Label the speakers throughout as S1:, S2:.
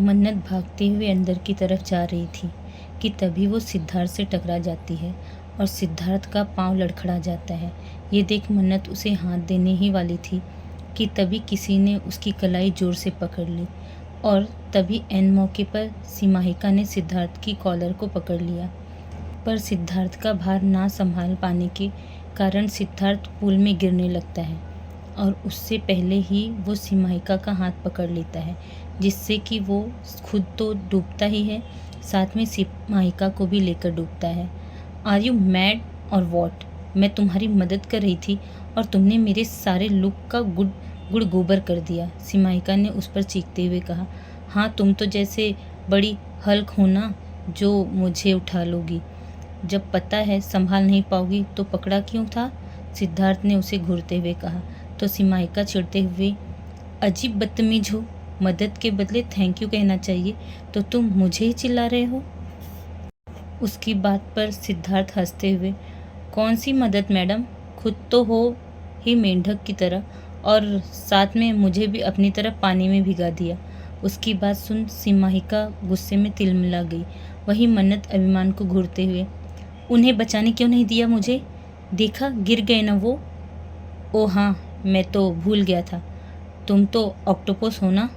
S1: मन्नत भागते हुए अंदर की तरफ जा रही थी कि तभी वो सिद्धार्थ से टकरा जाती है और सिद्धार्थ का पांव लड़खड़ा जाता है। ये देख मन्नत उसे हाथ देने ही वाली थी कि तभी किसी ने उसकी कलाई जोर से पकड़ ली और तभी ऐन मौके पर सीमाहिका ने सिद्धार्थ की कॉलर को पकड़ लिया। पर सिद्धार्थ का भार ना संभाल पाने के कारण सिद्धार्थ पूल में गिरने लगता है और उससे पहले ही वो सीमाहिका का हाथ पकड़ लेता है, जिससे कि वो खुद तो डूबता ही है, साथ में सीमाहिका को भी लेकर डूबता है। आर यू मैड और वॉट? मैं तुम्हारी मदद कर रही थी और तुमने मेरे सारे लुक का गुड़ गोबर कर दिया, सीमाहिका ने उस पर चीखते हुए कहा। हाँ, तुम तो जैसे बड़ी हल्क हो ना, जो मुझे उठा लोगी। जब पता है संभाल नहीं पाओगी तो पकड़ा क्यों था? सिद्धार्थ ने उसे घूरते हुए कहा। तो सीमाहिका चिढ़ते हुए, अजीब बदतमीज हो, मदद के बदले थैंक यू कहना चाहिए तो तुम मुझे ही चिल्ला रहे हो। उसकी बात पर सिद्धार्थ हंसते हुए, कौन सी मदद मैडम, खुद तो हो ही मेंढक की तरह और साथ में मुझे भी अपनी तरफ पानी में भिगा दिया। उसकी बात सुन सीमाहिका गुस्से में तिलमिला गई। वही मन्नत अभिमान को घूरते हुए, उन्हें बचाने क्यों नहीं दिया मुझे? देखा गिर गए ना वो। ओ हाँ, मैं तो भूल गया था, तुम तो ऑक्टोपस हो ना,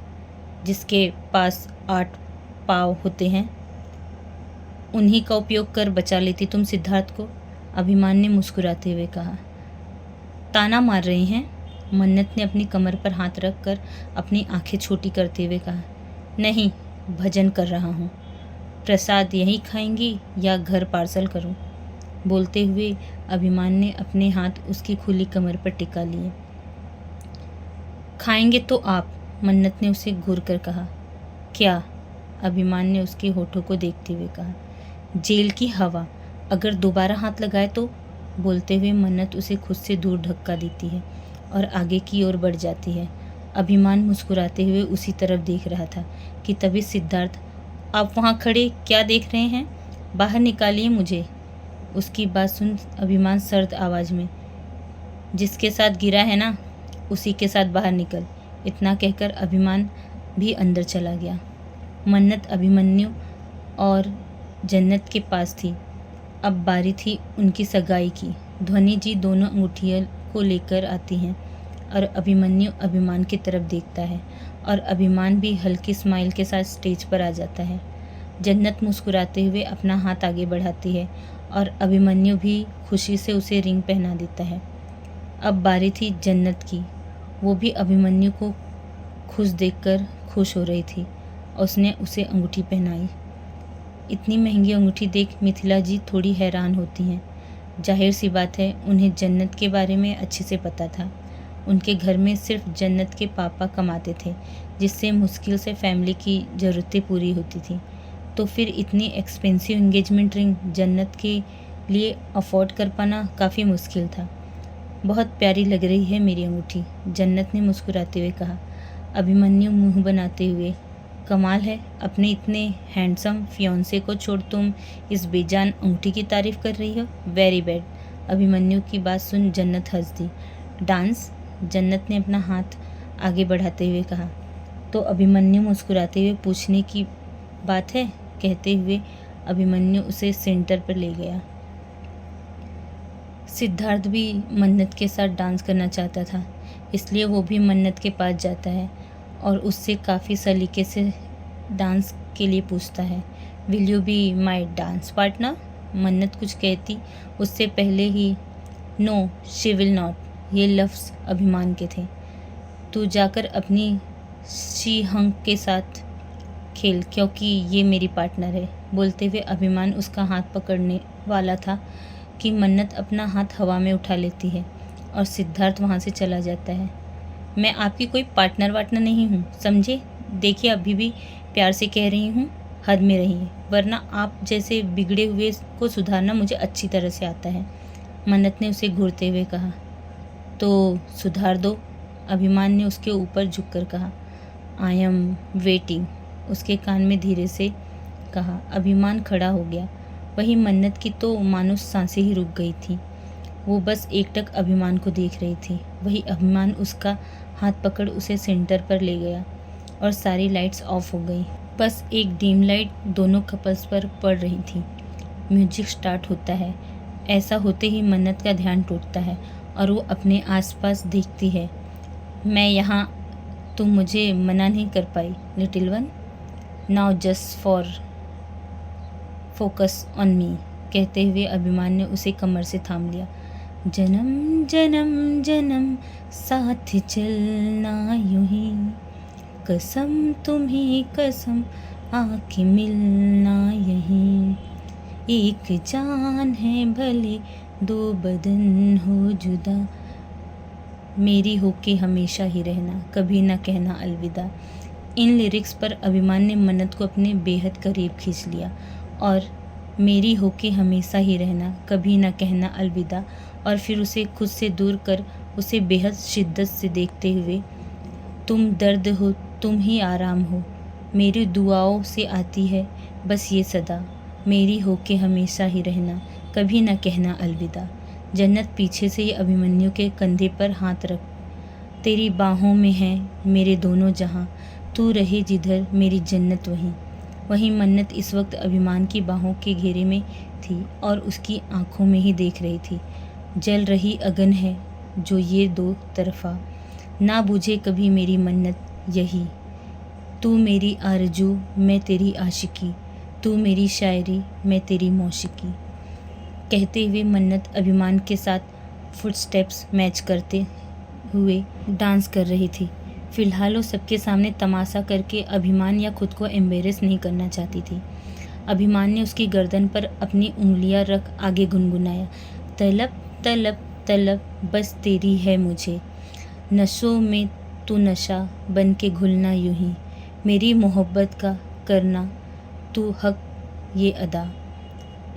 S1: जिसके पास 8 पाँव होते हैं। उन्हीं का उपयोग कर बचा लेती तुम सिद्धार्थ को, अभिमान ने मुस्कुराते हुए कहा। ताना मार रहे हैं? मन्नत ने अपनी कमर पर हाथ रख कर अपनी आंखें छोटी करते हुए कहा। नहीं, भजन कर रहा हूँ। प्रसाद यहीं खाएंगी या घर पार्सल करूँ? बोलते हुए अभिमान ने अपने हाथ उसकी खुली कमर पर टिका लिए। खाएंगे तो आप, मन्नत ने उसे घूर कर कहा। क्या? अभिमान ने उसके होठों को देखते हुए कहा। जेल की हवा, अगर दोबारा हाथ लगाए तो? बोलते हुए मन्नत उसे खुद से दूर धक्का देती है और आगे की ओर बढ़ जाती है। अभिमान मुस्कुराते हुए उसी तरफ देख रहा था कि तभी सिद्धार्थ, आप वहाँ खड़े क्या देख रहे हैं? बाहर निकालिए मुझे। उसकी बात सुन अभिमान सर्द आवाज़ में, जिसके साथ गिरा है ना, उसी के साथ बाहर निकल। इतना कहकर अभिमान भी अंदर चला गया। मन्नत अभिमन्यु और जन्नत के पास थी। अब बारी थी उनकी सगाई की। ध्वनि जी दोनों अंगूठियों को लेकर आती हैं और अभिमन्यु अभिमान की तरफ देखता है और अभिमान भी हल्की स्माइल के साथ स्टेज पर आ जाता है। जन्नत मुस्कुराते हुए अपना हाथ आगे बढ़ाती है और अभिमन्यु भी खुशी से उसे रिंग पहना देता है। अब बारी थी जन्नत की। वो भी अभिमन्यु को खुश देखकर खुश हो रही थी और उसने उसे अंगूठी पहनाई। इतनी महंगी अंगूठी देख मिथिला जी थोड़ी हैरान होती हैं। जाहिर सी बात है, उन्हें जन्नत के बारे में अच्छे से पता था। उनके घर में सिर्फ जन्नत के पापा कमाते थे, जिससे मुश्किल से फैमिली की ज़रूरतें पूरी होती थी। तो फिर इतनी एक्सपेंसिव एंगेजमेंट रिंग जन्नत के लिए अफोर्ड कर पाना काफ़ी मुश्किल था। बहुत प्यारी लग रही है मेरी अंगूठी, जन्नत ने मुस्कुराते हुए कहा। अभिमन्यु मुंह बनाते हुए, कमाल है, अपने इतने हैंडसम फियोंसे को छोड़ तुम इस बेजान अंगूठी की तारीफ कर रही हो। Very bad. अभिमन्यु की बात सुन जन्नत हंस दी। डांस? जन्नत ने अपना हाथ आगे बढ़ाते हुए कहा। तो अभिमन्यु मुस्कुराते हुए, पूछने की बात है, कहते हुए अभिमन्यु उसे सेंटर पर ले गया। सिद्धार्थ भी मन्नत के साथ डांस करना चाहता था, इसलिए वो भी मन्नत के पास जाता है और उससे काफ़ी सलीके से डांस के लिए पूछता है। Will you be my dance partner? मन्नत कुछ कहती उससे पहले ही, नो शी विल नॉट, ये लफ्ज़ अभिमान के थे। तू जाकर अपनी शी हंक के साथ खेल, क्योंकि ये मेरी पार्टनर है। बोलते हुए अभिमान उसका हाथ पकड़ने वाला था कि मन्नत अपना हाथ हवा में उठा लेती है और सिद्धार्थ वहाँ से चला जाता है। मैं आपकी कोई पार्टनर वार्टनर नहीं हूँ, समझे? देखिए, अभी भी प्यार से कह रही हूँ, हद में रहिए, वरना आप जैसे बिगड़े हुए को सुधारना मुझे अच्छी तरह से आता है, मन्नत ने उसे घूरते हुए कहा। तो सुधार दो, अभिमान ने उसके ऊपर झुककर कहा। आई एम वेटिंग, उसके कान में धीरे से कहा। अभिमान खड़ा हो गया। वही मन्नत की तो मानो सांसें ही रुक गई थी। वो बस एकटक अभिमान को देख रही थी। वही अभिमान उसका हाथ पकड़ उसे सेंटर पर ले गया। और सारी लाइट्स ऑफ हो गई। बस एक डिम लाइट दोनों कपल्स पर पड़ रही थी। म्यूजिक स्टार्ट होता है। ऐसा होते ही मन्नत का ध्यान टूटता है और वो अपने आसपास देखती है। मैं यहाँ, तुम मुझे मना नहीं कर पाई little one, now just for focus on me, कहते हुए अभिमान ने उसे कमर से थाम लिया। जन्म जन्म जन्म साथ चलना यूं ही, कसम तुम्हें कसम आके मिलना यहीं, एक जान है भले दो बदन हो जुदा, मेरी होके हमेशा ही रहना, कभी ना कहना अलविदा। इन लिरिक्स पर अभिमान ने मन्नत को अपने बेहद करीब खींच लिया और मेरी होके हमेशा ही रहना, कभी ना कहना अलविदा, और फिर उसे खुद से दूर कर उसे बेहद शिद्दत से देखते हुए, तुम दर्द हो तुम ही आराम हो, मेरी दुआओं से आती है बस ये सदा, मेरी होके हमेशा ही रहना, कभी ना कहना अलविदा। जन्नत पीछे से ही अभिमन्यु के कंधे पर हाथ रख, तेरी बाहों में है मेरे दोनों जहां, तू रहे जिधर मेरी जन्नत वहीं। वहीं मन्नत इस वक्त अभिमान की बाहों के घेरे में थी और उसकी आंखों में ही देख रही थी। जल रही अगन है जो ये दो तरफा, ना बुझे कभी मेरी मन्नत यही, तू मेरी आरजू मैं तेरी आशिकी, तू मेरी शायरी मैं तेरी मौशिकी, कहते हुए मन्नत अभिमान के साथ फुटस्टेप्स मैच करते हुए डांस कर रही थी। फिलहाल वो सबके सामने तमाशा करके अभिमान या खुद को एम्बेरस नहीं करना चाहती थी। अभिमान ने उसकी गर्दन पर अपनी उंगलियां रख आगे गुनगुनाया, तलब तलब तलब बस तेरी है मुझे, नशों में तू नशा बन के घुलना यूं ही, मेरी मोहब्बत का करना तू हक ये अदा।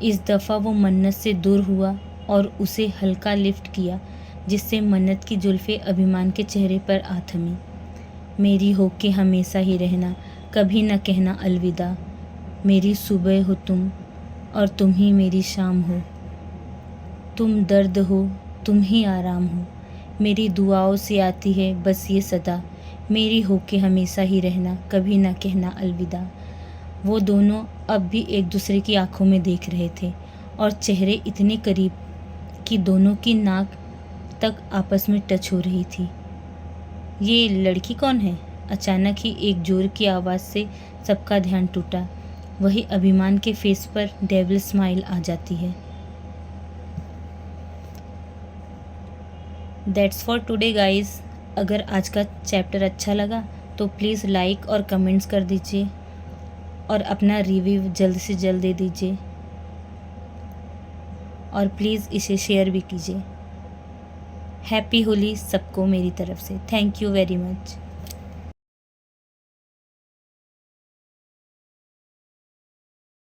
S1: इस दफ़ा वो मन्नत से दूर हुआ और उसे हल्का लिफ्ट किया, जिससे मन्नत की जुल्फ़ें अभिमान के चेहरे पर आ थमी। मेरी होके हमेशा ही रहना, कभी न कहना अलविदा, मेरी सुबह हो तुम और तुम ही मेरी शाम हो, तुम दर्द हो तुम ही आराम हो, मेरी दुआओं से आती है बस ये सदा, मेरी होके हमेशा ही रहना, कभी न कहना अलविदा। वो दोनों अब भी एक दूसरे की आंखों में देख रहे थे और चेहरे इतने करीब कि दोनों की नाक तक आपस में टच हो रही थी। ये लड़की कौन है? अचानक ही एक जोर की आवाज़ से सबका ध्यान टूटा। वही अभिमान के फेस पर डेविल स्माइल आ जाती है। That's for today guys. अगर आज का चैप्टर अच्छा लगा तो प्लीज़ लाइक और कमेंट्स कर दीजिए और अपना रिव्यू जल्द से जल्द दे दीजिए और प्लीज़ इसे शेयर भी कीजिए। हैप्पी होली सबको मेरी तरफ से। Thank you very much.